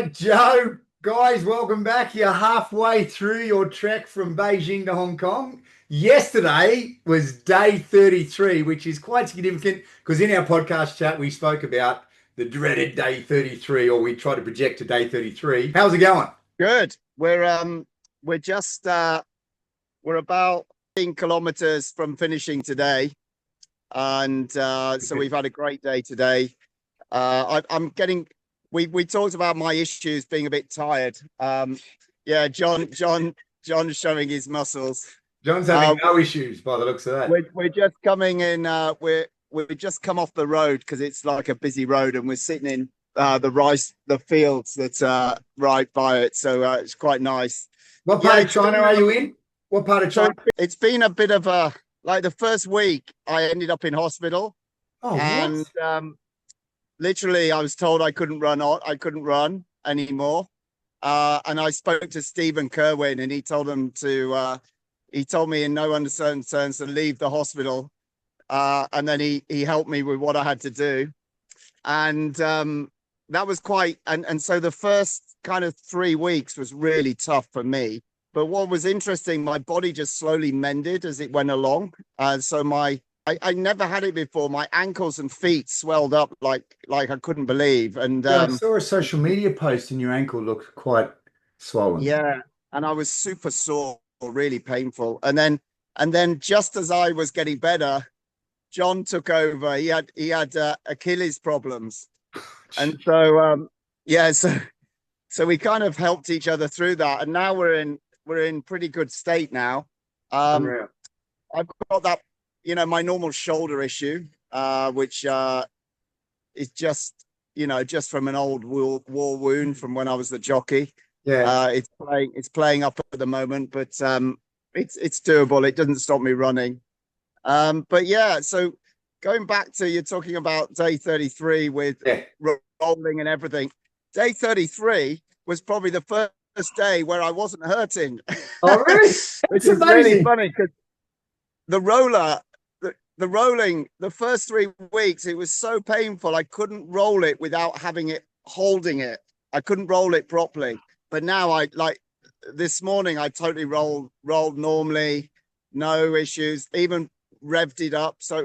right, Joe. Guys, welcome back. You're halfway through your trek from Beijing to Hong Kong. Yesterday was day 33, which is quite significant because in our podcast chat, we spoke about the dreaded day 33, or we try to project to day 33. How's it going? Good. We're just we're about 10 kilometers from finishing today, and so we've had a great day today. I'm getting. We talked about my issues being a bit tired. Yeah, John's showing his muscles. John's having no issues by the looks of that. We're just coming in. We've just come off the road because it's like a busy road, and we're sitting in the fields that right by it. So it's quite nice. What part of China are you in? What part of China? It's been a bit of like the first week I ended up in hospital. Oh, and literally I was told I couldn't run anymore. And I spoke to Stephen Kerwin, and he told me in no uncertain terms to leave the hospital. And then he helped me with what I had to do. And that was and so the first kind of 3 weeks was really tough for me. But what was interesting, my body just slowly mended as it went along. So I never had it before. My ankles and feet swelled up like I couldn't believe. And I saw a social media post and your ankle looked quite swollen. Yeah, and I was super sore, really painful. And then just as I was getting better, John took over. He had Achilles problems, and so so we kind of helped each other through that. And now we're in pretty good state now. I've got that, my normal shoulder issue, which is just from an old war wound from when I was the jockey. Yeah, it's playing up at the moment, but it's doable. It doesn't stop me running. But yeah, so going back to you're talking about day 33 with rolling and everything. Day 33 was probably the first day where I wasn't hurting. Oh, really? Which is really funny because the rolling, the first 3 weeks, it was so painful. I couldn't roll it without holding it. I couldn't roll it properly. But now this morning, I totally rolled normally, no issues, even revved it up. So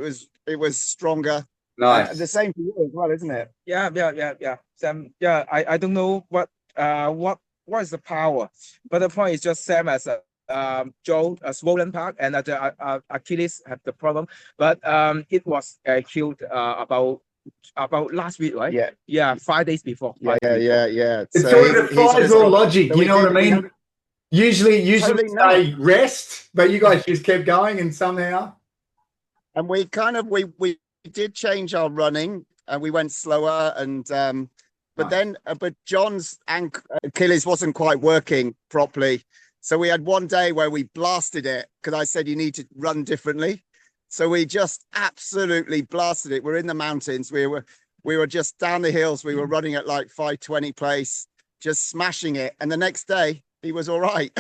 it was stronger. Nice. The same for you as well, isn't it? Yeah. Sam, yeah, I don't know what is the power, but the point is just same as Joe, a swollen part, and Achilles have the problem, but it was healed about last week, right? Yeah, 5 days before. Yeah. It sort of defies all logic. You know what I mean? Usually Totally say rest, but you guys just kept going, and somehow. And we did change our running, and we went slower, and but John's Achilles wasn't quite working properly. So we had one day where we blasted it because I said you need to run differently. So we just absolutely blasted it. We're in the mountains. We were just down the hills. We were running at like 5:20 pace, just smashing it. And the next day he was all right.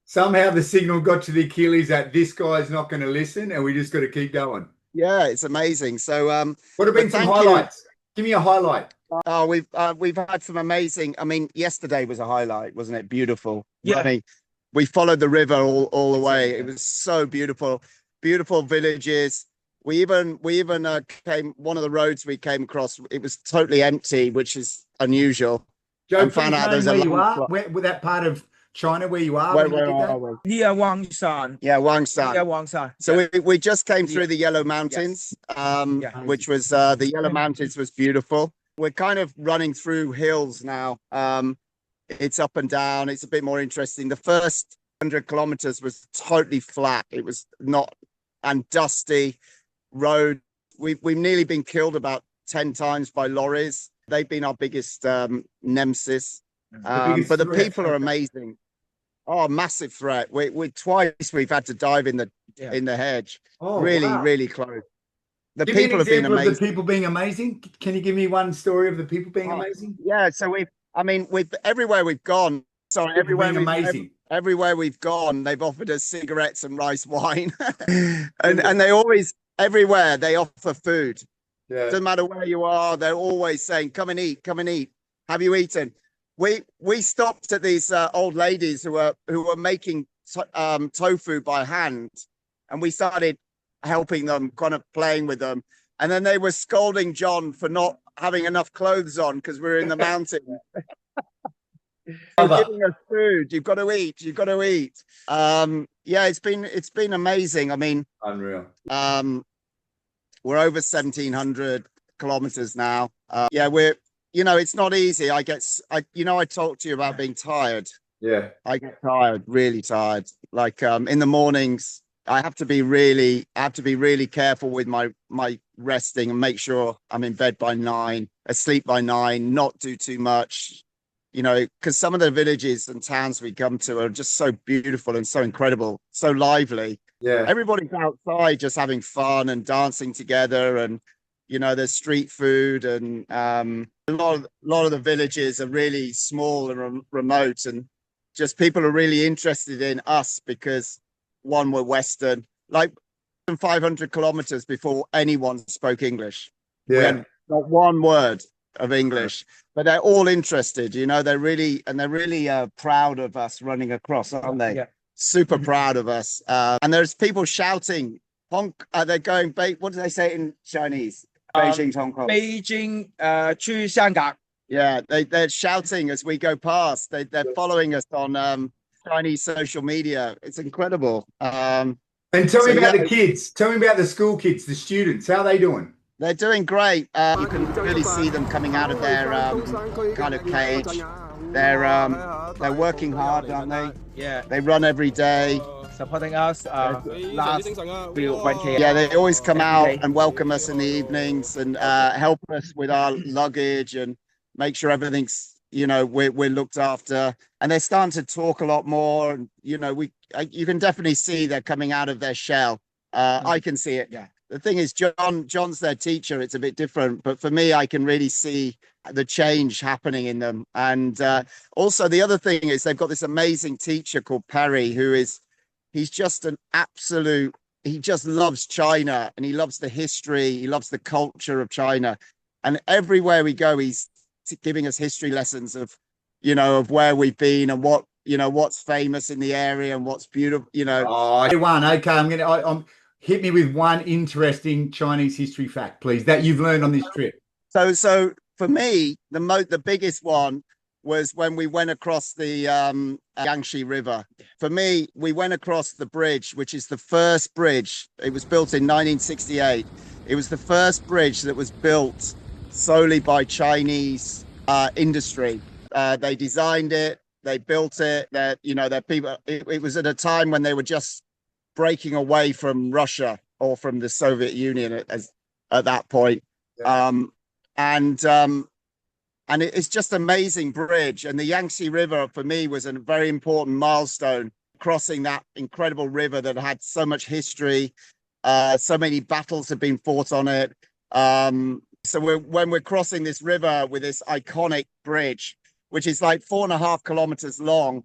Somehow the signal got to the Achilles that this guy's not going to listen, and we just got to keep going. Yeah, it's amazing. So what have been some highlights? Give me a highlight. Oh, we've had some amazing. I mean, yesterday was a highlight, wasn't it? Beautiful. Yeah. I mean, we followed the river all the way. It was so beautiful. Beautiful villages. We even came one of the roads we came across. It was totally empty, which is unusual. Joe, and found out there's where you are. With that part of China where you are. Where are we? Near Wangshan. Yeah, Wangshan. Yeah, Wangshan. So we just came through the Yellow Mountains, which was the Yellow Mountains was beautiful. We're kind of running through hills now. It's up and down. It's a bit more interesting. The first 100 kilometers was totally flat. It was not, and dusty road. We've nearly been killed about 10 times by lorries. They've been our biggest nemesis. But the people are amazing. Oh, massive threat. We've had to dive in the hedge. Oh, really close. The people have been amazing. Of the people being amazing. Can you give me one story of the people being amazing? Yeah, so everywhere we've gone. Sorry, everywhere we've gone, they've offered us cigarettes and rice wine, and they always everywhere they offer food. Yeah. Doesn't matter where you are, they're always saying, "Come and eat, come and eat." Have you eaten? We stopped at these old ladies who were making tofu by hand, and we started helping them, kind of playing with them. And then they were scolding John for not having enough clothes on because we were in the mountain. Giving us food. You've got to eat. You've got to eat. Yeah, it's been amazing. I mean, unreal. We're over 1,700 kilometers now. Yeah, it's not easy. I talked to you about being tired. Yeah, I get tired, really tired. Like in the mornings, I have to be really careful with my resting and make sure I'm in bed by 9, asleep by 9, not do too much. Because some of the villages and towns we come to are just so beautiful and so incredible, so lively. Yeah, everybody's outside just having fun and dancing together, and there's street food, and a lot of the villages are really small and remote, and just people are really interested in us because we're Western. Like 500 kilometers before anyone spoke English. yeah. We had not one word of English, but they're all interested. They're really proud of us running across, aren't they? Yeah. Super proud of us. And there's people shouting. They're going. What do they say in Chinese? Beijing, Hong Kong. Beijing, 去香港. Yeah, they're shouting as we go past. They're following us on Chinese social media. It's incredible. And tell me about the kids. Tell me about the school kids, the students. How are they doing? They're doing great. You can really see them coming out of their kind of cage. They're working hard, aren't they? Yeah. They run every day. Supporting us. Last few 1K. Yeah, they always come out and welcome us in the evenings and help us with our luggage and make sure everything's, we're looked after. And they're starting to talk a lot more. And, you can definitely see they're coming out of their shell. I can see it. Yeah. The thing is, John's their teacher. It's a bit different, but for me, I can really see the change happening in them. And also the other thing is they've got this amazing teacher called Perry, he's just an absolute, he just loves China, and he loves the history. He loves the culture of China. And everywhere we go, he's giving us history lessons of where we've been and what's famous in the area and what's beautiful, Oh, one. Okay, I'm hit me with one interesting Chinese history fact, please, that you've learned on this trip. So for me, the biggest one was when we went across the Yangtze River. For me, we went across the bridge, which is the first bridge. It was built in 1968. It was the first bridge that was built solely by Chinese industry. They designed it, they built it. Their people. It was at a time when they were just breaking away from Russia or from the Soviet Union at that point. Yeah. And it's just amazing bridge. And the Yangtze River for me was a very important milestone, crossing that incredible river that had so much history. So many battles have been fought on it. So when we're crossing this river with this iconic bridge, which is like 4.5 kilometers long,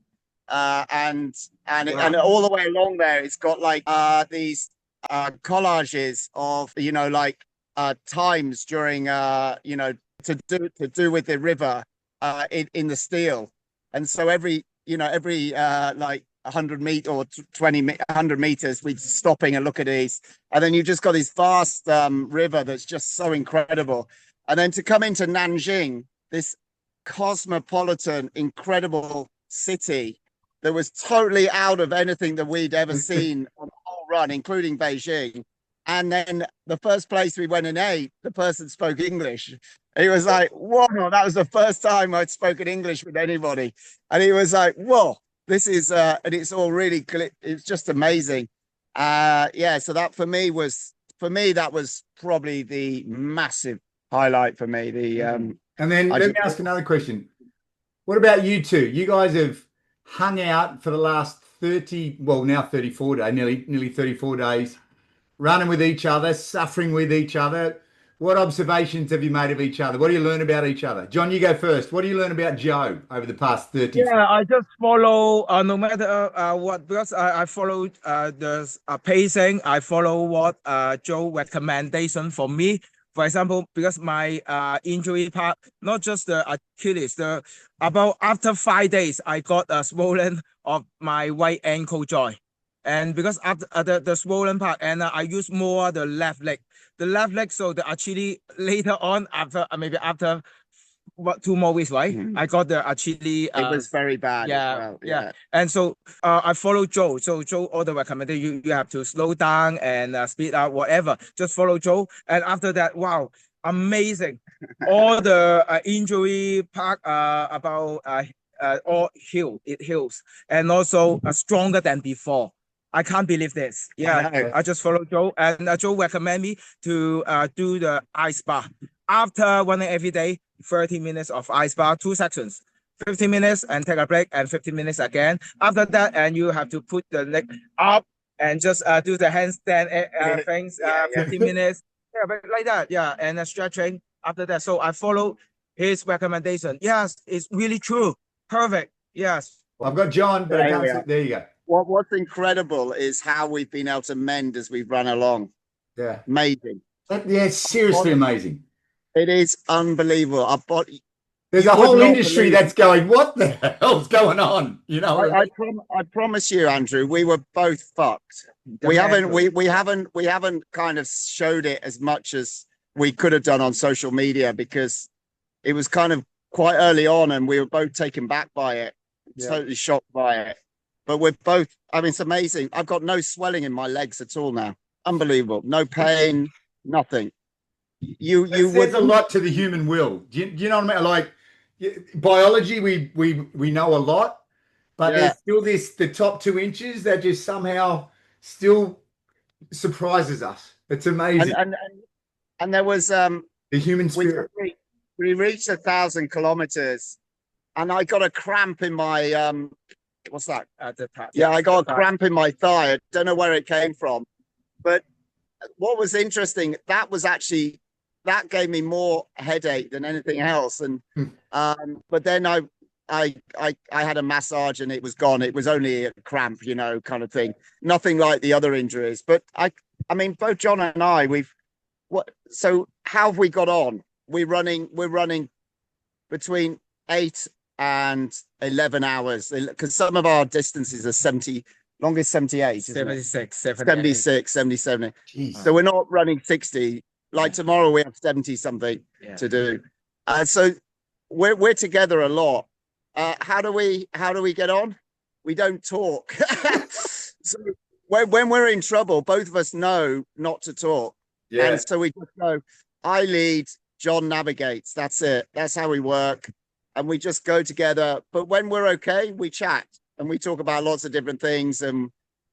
and all the way along there, it's got like these collages of times during to do with the river in the steel. And so every like 100 meters or 100 meters, we're stopping and look at these, and then you've just got this vast river that's just so incredible. And then to come into Nanjing, this cosmopolitan, incredible city that was totally out of anything that we'd ever seen on the whole run, including Beijing. And then the first place we went and ate, the person spoke English. He was like, whoa, that was the first time I'd spoken English with anybody. And he was like, whoa, this is, and it's all really, it's just amazing. Yeah, so that for me, that was probably the massive highlight for me. And then let me ask another question. What about you two? You guys have hung out for the last 34 days, nearly 34 days, running with each other, suffering with each other. What observations have you made of each other? What do you learn about each other? John, you go first. What do you learn about Jo over the past 30? Yeah, I just follow no matter what, because I follow the pacing. I follow what Jo recommendation for me For example, because my injury part, not just the Achilles, about after 5 days, I got a swollen of my right ankle joint. And because after the swollen part, and I use more the left leg. The left leg, so the Achilles later on, after maybe after 2 more weeks, right? I got the Achilles. It was very bad as well. Yeah. And so I follow Joe. So Joe all the recommended you have to slow down and speed up, whatever. Just follow Joe. And after that, wow, amazing. All the injury part about all heal. It heals. And also stronger than before. I can't believe this. Yeah, I just follow Joe, and Joe recommend me to do the ice bar. After running every day, 30 minutes of ice bar, 2 sections, 15 minutes and take a break, and 15 minutes again. After that, and you have to put the leg up and just do the handstand things, 15 minutes, but like that, and stretching after that. So I follow his recommendation. Yes, it's really true. Perfect. Yes. I've got John, but I can't see. There you go. What's incredible is how we've been able to mend as we've run along. Yeah. Amazing. It's seriously amazing. It is unbelievable. Our body. There's a whole industry that's going, what the hell's going on? You know, I promise you, Andrew, we were both fucked. We haven't kind of showed it as much as we could have done on social media, because it was kind of quite early on and we were both taken back by it, totally shocked by it. But we're both, I mean, it's amazing. I've got no swelling in my legs at all now. Unbelievable. No pain, nothing. There's a lot to the human will. Do you know what I mean? Like biology, we know a lot, but there's still the top 2 inches that just somehow still surprises us. It's amazing. And there was the human spirit. We reached 1,000 kilometers, and I got a cramp in my what's that? I got a cramp in my thigh. I don't know where it came from, but what was interesting, that gave me more headache than anything else. And but then I had a massage and it was gone. It was only a cramp, you know, kind of thing. Nothing like the other injuries. But I mean, both John and I, so how have we got on? We're running between 8 and 11 hours, because some of our distances are 70, longest 78, 76, 77. Jeez. So we're not running 60. Like tomorrow we have 70 something to do. So we're together a lot. How do we get on? We don't talk. So when we're in trouble, both of us know not to talk. Yeah. And so we just go, I lead, John navigates. That's it. That's how we work. And we just go together. But when we're okay, we chat and we talk about lots of different things. And,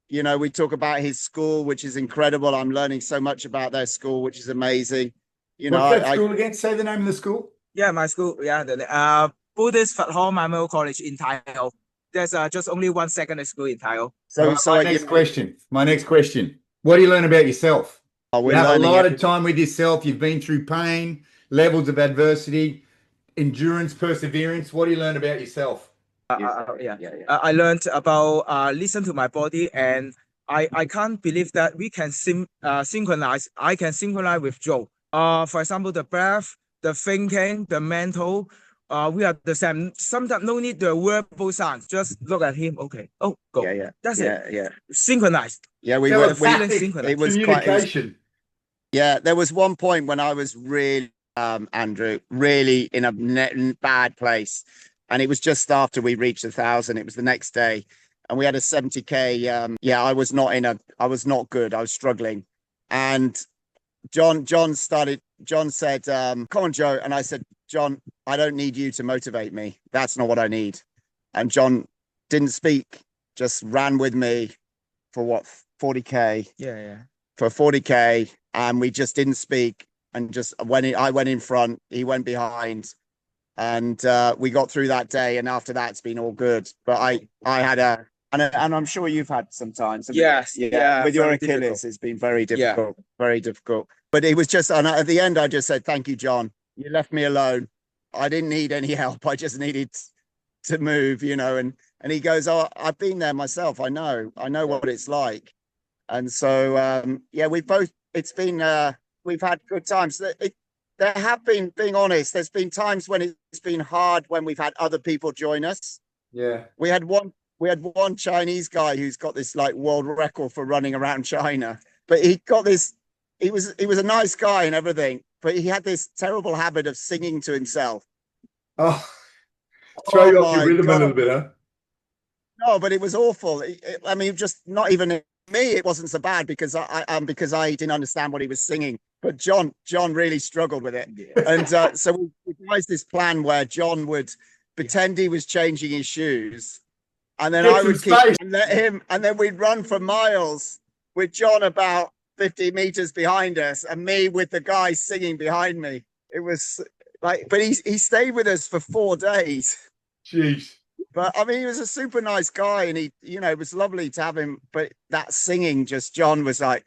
you know, we talk about his school, which is incredible. I'm learning so much about their school, which is amazing. You know, what's that school again? Say the name of the school. Yeah, my school. Yeah, the Buddhist Phật Hall Memorial College in Taiyo. There's just only one secondary school in Taiyo. So my next question. What do you learn about yourself? You have a lot of time with yourself. You've been through pain, levels of adversity, endurance, perseverance. What do you learn about yourself? I learned about listen to my body, and I can't believe that we can synchronize. I can synchronize with Joe. For example, the breath, the thinking, the mental. We are the same. Sometimes no need the verbal sounds. Just look at him. Okay. Oh, go. Yeah. That's it. Yeah. Synchronized. Yeah, we were synchronized. It was communication. There was one point when I was really, Andrew, really in a bad place. And it was just after we reached 1,000. It was the next day. And we had a 70K. I was not good. I was struggling. And John said, come on, Joe. And I said, John, I don't need you to motivate me. That's not what I need. And John didn't speak, just ran with me for 40K. Yeah. For 40K. And we just didn't speak. And just I went in front, he went behind. And we got through that day. And after that, it's been all good. But I had and I'm sure you've had some times. Yes. Yeah. With your Achilles, difficult. It's been very difficult. Yeah. Very difficult. But it was just, and at the end, I just said, thank you, John. You left me alone. I didn't need any help. I just needed to move, you know. And he goes, oh, I've been there myself. I know what it's like. And so, we both, it's been we've had good times. There have been, being honest, there's been times when it's been hard when we've had other people join us. Yeah. We had one Chinese guy who's got this like world record for running around China, but he got this. He was a nice guy and everything, but he had this terrible habit of singing to himself. Oh, throw you off my your rhythm a God. little bit, huh? No, but it was awful. I mean, just not even me. It wasn't so bad because I didn't understand what he was singing. But John really struggled with it, and so we devised this plan where John would pretend he was changing his shoes, and then Get I some would keep space. and let him, and then we'd run for miles with John about 50 meters behind us, and me with the guy singing behind me. It was like, but he stayed with us for 4 days. Jeez. But I mean, he was a super nice guy, and he, you know, it was lovely to have him. But that singing, just John was like,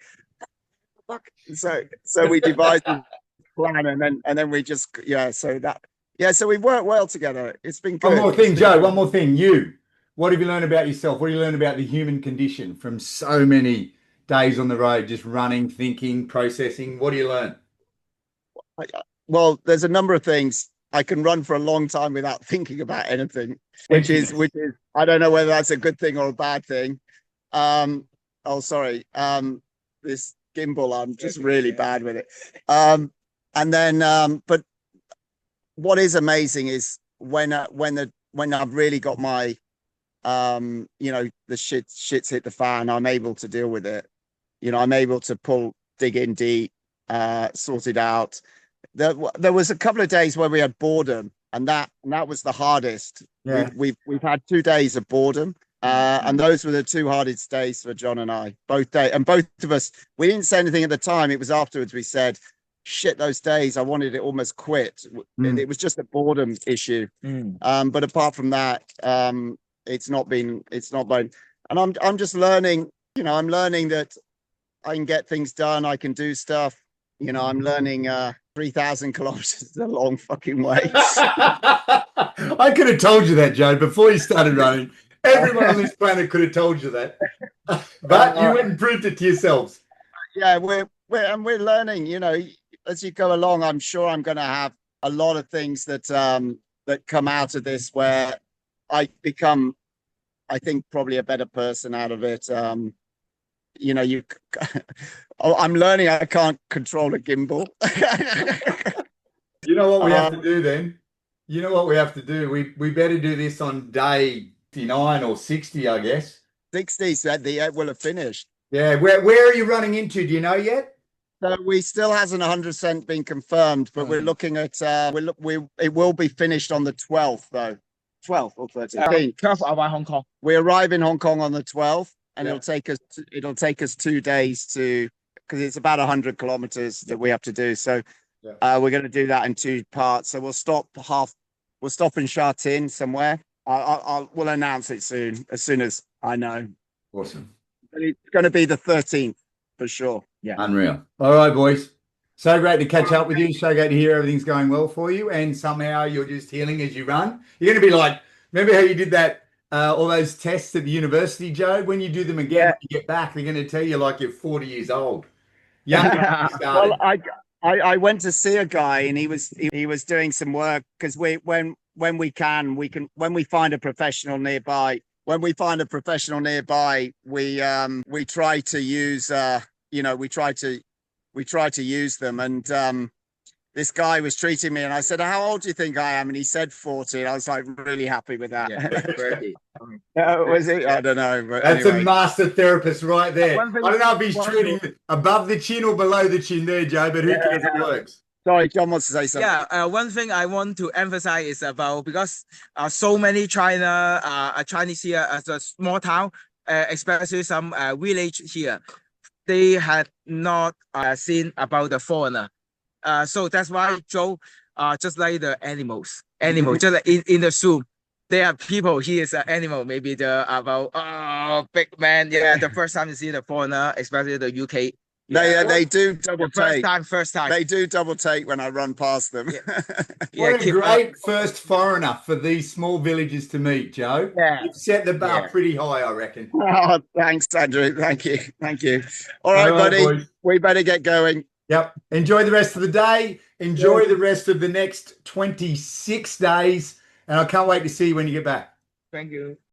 fuck. So we devised a plan, and then we just so we worked well together. It's been good. One more thing, Joe. One more thing. What have you learned about yourself? What do you learn about the human condition from so many days on the road, just running, thinking, processing? What do you learn? Well, there's a number of things. I can run for a long time without thinking about anything, which is I don't know whether that's a good thing or a bad thing. This gimbal, I'm just really bad with it. But what is amazing is when I've really got my the shit's hit the fan, I'm able to deal with it. You know, I'm able to dig in deep, sort it out. There was a couple of days where we had boredom, and that was the hardest. Yeah. We've had 2 days of boredom, and those were the 2 hardest days for John and I. Both of us, we didn't say anything at the time. It was afterwards we said, shit, those days I wanted it almost quit. It was just a boredom issue. But apart from that, it's not been, and I'm just learning, you know, I'm learning that I can get things done. I can do stuff. You know, I'm learning 3,000 kilometers is a long fucking way. I could have told you that, Joe, before you started running. Everyone on this planet could have told you that. But you went and proved it to yourselves. Yeah, we're learning, you know, as you go along. I'm sure I'm going to have a lot of things that come out of this where I become, I think, probably a better person out of it. You know, I'm learning I can't control a gimbal. You know what we have to do then? You know what we have to do? We better do this on day 59 or 60, I guess. 60 said the will have finished. Yeah, where are you running into? Do you know yet? So we still hasn't 100% been confirmed, but we're looking at it will be finished on the 12th though. 12th or 13th. 12th around Hong Kong. We arrive in Hong Kong on the 12th, and it'll take us 2 days because it's about 100 kilometers that we have to do. So we're going to do that in 2 parts. So we'll stop in Sha Tin somewhere. We'll announce it soon, as soon as I know. Awesome. But it's going to be the 13th for sure. Yeah. Unreal. All right, boys. So great to catch up with you. So great to hear everything's going well for you, and somehow you're just healing as you run. You're going to be like, remember how you did that, all those tests at the university, Joe? When you do them again, when you get back, they're going to tell you like you're 40 years old. Well, I went to see a guy, and he was doing some work because when we find a professional nearby. When we find a professional nearby, we try to use we try to use them. And this guy was treating me, and I said, "How old do you think I am?" And he said 40. And I was like really happy with that. Was it? I don't know. But that's anyway. a master therapist right there. I don't know if he's treating above the chin or below the chin there, Joe, but who cares? It works. Sorry, John wants to say something. Yeah, one thing I want to emphasize is about, because so many Chinese here as a small town, especially some village here, they had not seen about the foreigner. So that's why Joe, just like the animals, just like in the zoo, there are people. He is an animal. Maybe about big man. Yeah, the first time you see the foreigner, especially the UK. They do double take. First time. They do double take when I run past them. What a great first foreigner for these small villages to meet, Joe. Yeah. You've set the bar pretty high, I reckon. Oh, thanks, Andrew. Thank you. All right, buddy. Boys. We better get going. Yep. Enjoy the rest of the day. Enjoy the rest of the next 26 days. And I can't wait to see you when you get back. Thank you.